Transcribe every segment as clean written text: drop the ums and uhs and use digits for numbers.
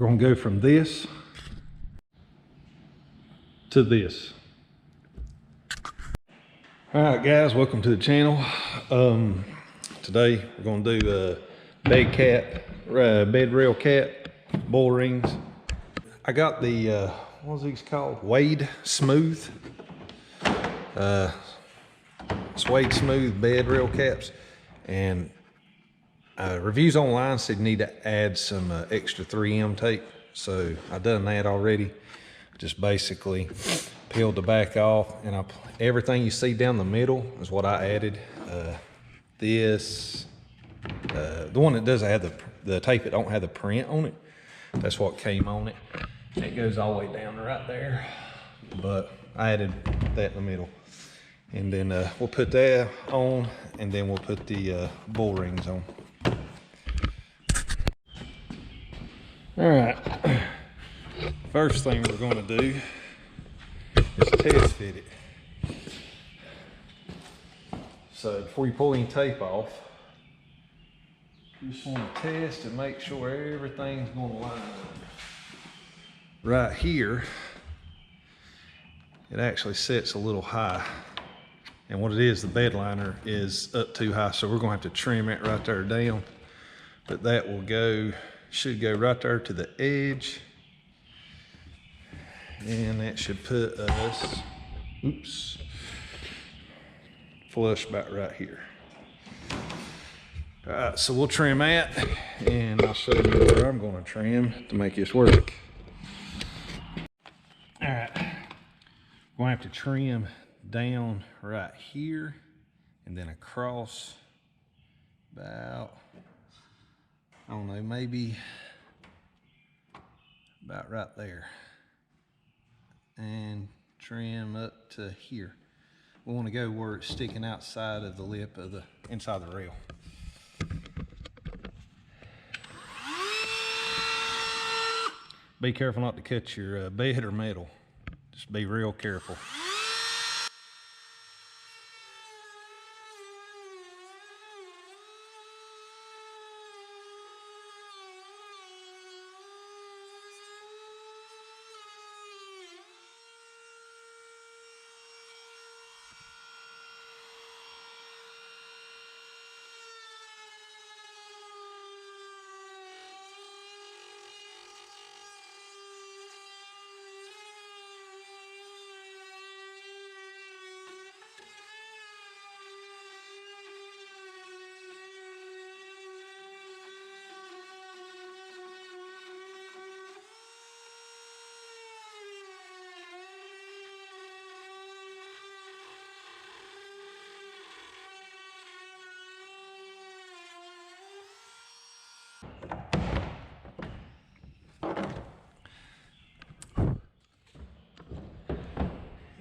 gonna go from this to this. All right, guys, welcome to the channel. Today we're gonna do bed rail cap, bull rings. I got the, what's these called? Wade Smooth. Suede Smooth bed rail caps, and reviews online said you need to add some extra 3M tape, so I've done that already. Just basically peeled the back off, and everything you see down the middle is what I added. The one that doesn't have the tape that don't have the print on it, that's what came on it. It goes all the way down right there, but I added that in the middle. And then we'll put that on, and then we'll put the bull rings on. All right, first thing we're gonna do is test fit it. So before you pull any tape off, you just wanna test and make sure everything's gonna line up. Right here, it actually sits a little high. And what it is, the bed liner is up too high, so we're gonna have to trim it right there down. But that will go, should go right there to the edge. And that should put us, oops, flush about right here. All right, so we'll trim that, and I'll show you where I'm gonna trim to make this work. All right, we're gonna have to trim down right here and then across about, I don't know, maybe about right there, and trim up to here. We want to go where it's sticking outside of the lip of the inside the rail. Be careful not to cut your bed or metal. Just be real careful.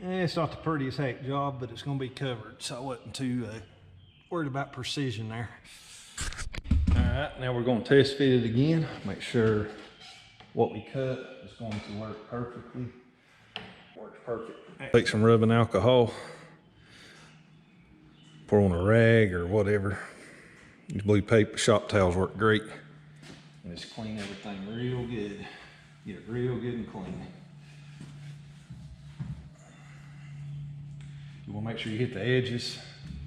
It's not the prettiest heck job, but it's going to be covered, so I wasn't too worried about precision there. All right, now we're going to test fit it again, make sure what we cut is going to work perfectly. Works perfect. Take some rubbing alcohol, pour on a rag or whatever. These blue paper shop towels work great. And just clean everything real good. Get it real good and clean. You want to make sure you hit the edges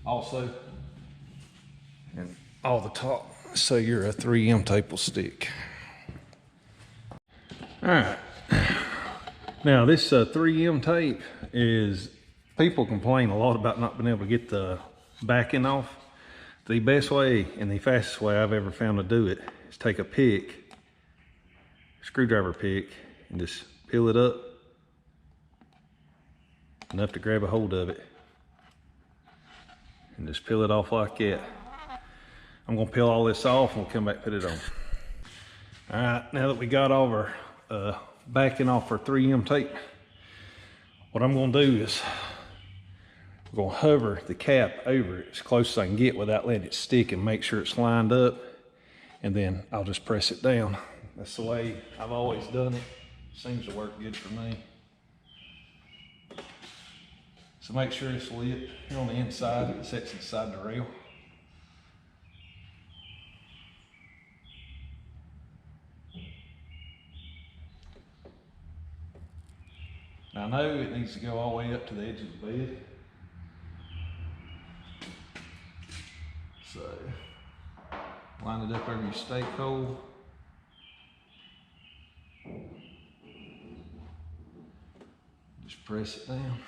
also, and all the top, so your 3M tape will stick. All right, now this 3M tape is, people complain a lot about not being able to get the backing off. The best way and the fastest way I've ever found to do it is take a pick, screwdriver pick, and just peel it up enough to grab a hold of it. And just peel it off like that. I'm gonna peel all this off and we'll come back and put it on. All right, now that we got all our backing off our 3M tape, what I'm gonna do is we're gonna hover the cap over it as close as I can get without letting it stick, and make sure it's lined up, and then I'll just press it down. That's the way I've always done it. Seems to work good for me. So make sure it's lit here on the inside. It sits inside the rail. know it needs to go all the way up to the edge of the bed. So, line it up over your stake hole. Just press it down.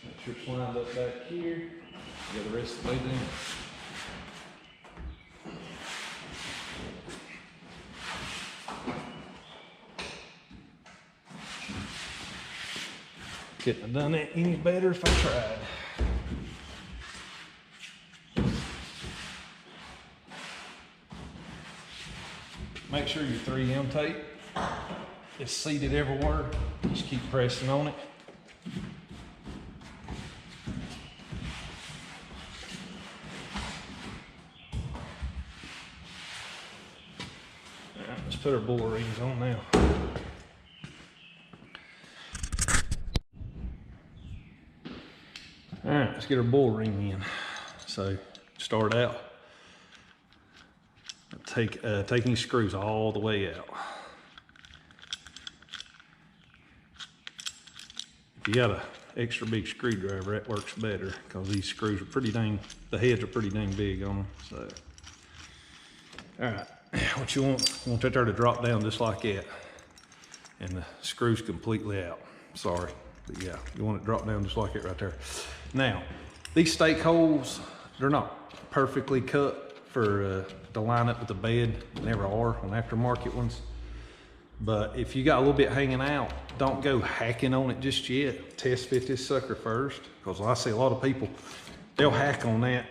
Make sure it's lined up back here. You got the rest of the way down. Couldn't have done it any better if I tried. Make sure your 3M tape is seated everywhere. Just keep pressing on it. All right, let's put our bull rings on now. All right, let's get our bull ring in. So start out. Take these screws all the way out. If you got an extra big screwdriver, that works better because these screws are pretty dang, the heads are pretty dang big on them. So, all right, what you want that there to drop down just like that, and the screw's completely out. Sorry, but yeah, you want it to drop down just like it right there. Now, these stake holes, they're not perfectly cut for to line up with the bed. Never are on aftermarket ones. But if you got a little bit hanging out, don't go hacking on it just yet. Test fit this sucker first, because I see a lot of people, they'll hack on that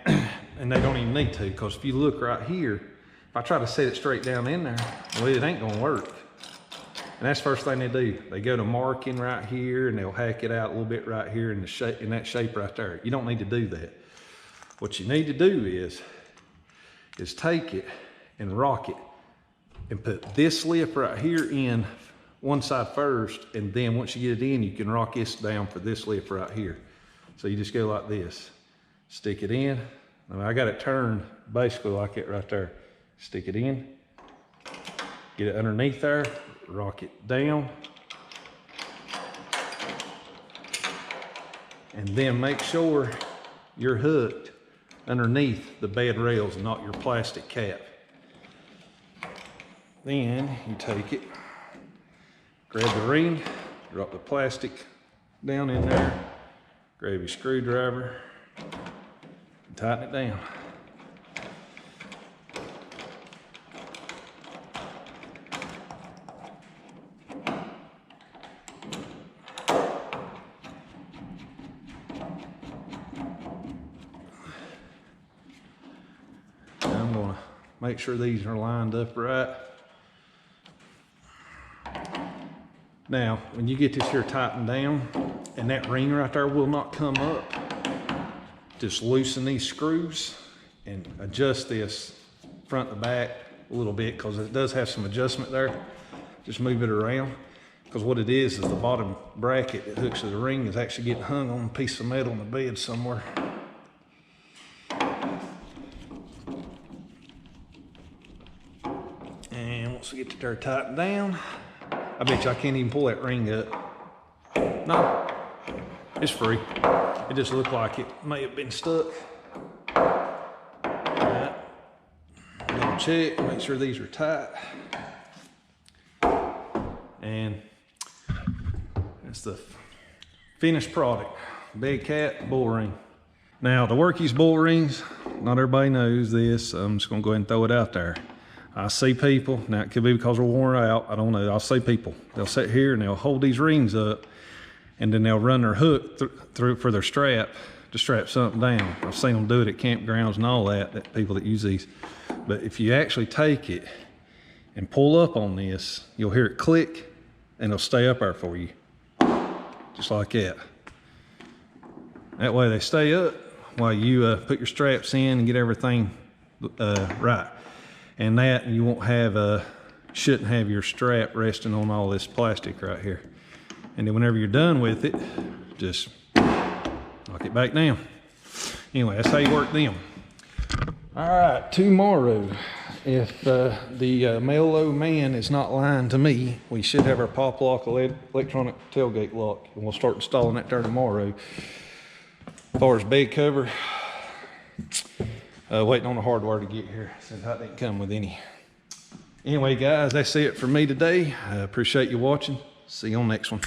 and they don't even need to, because if you look right here, if I try to set it straight down in there, well, it ain't gonna work. And that's the first thing they do. They go to marking right here and they'll hack it out a little bit right here in the shape, in that shape right there. You don't need to do that. What you need to do is take it and rock it and put this lip right here in one side first, and then once you get it in, you can rock this down for this lip right here. So you just go like this, stick it in. I got it turned basically like it right there. Stick it in, get it underneath there, rock it down, and then make sure you're hooked underneath the bed rails and not your plastic cap. Then you take it, grab the ring, drop the plastic down in there, grab your screwdriver, and tighten it down. I'm gonna make sure these are lined up right. Now, when you get this here tightened down, and that ring right there will not come up, just loosen these screws and adjust this front to back a little bit, because it does have some adjustment there. Just move it around, because what it is the bottom bracket that hooks to the ring is actually getting hung on a piece of metal in the bed somewhere. And once we get the there tightened down, I bet you I can't even pull that ring up. No, it's free. It just looked like it may have been stuck. Alright, double check, make sure these are tight. And that's the finished product. Big Cat bull ring. Now to work these bull rings, not everybody knows this, so I'm just gonna go ahead and throw it out there. I see people, now it could be because we're worn out, I don't know. I'll see people, they'll sit here and they'll hold these rings up, and then they'll run their hook through for their strap to strap something down. I've seen them do it at campgrounds and all that people that use these. But if you actually take it and pull up on this, you'll hear it click and it'll stay up there for you. Just like that. That way they stay up while you put your straps in and get everything right. And that you won't have, shouldn't have your strap resting on all this plastic right here. And then whenever you're done with it, just knock it back down. Anyway, that's how you work them. All right, tomorrow if the Mellow Man is not lying to me, we should have our pop lock electronic tailgate lock, and we'll start installing that there tomorrow. As far as bed cover, waiting on the hardware to get here, since I didn't come with any. Anyway, guys, that's it for me today. I appreciate you watching. See you on the next one.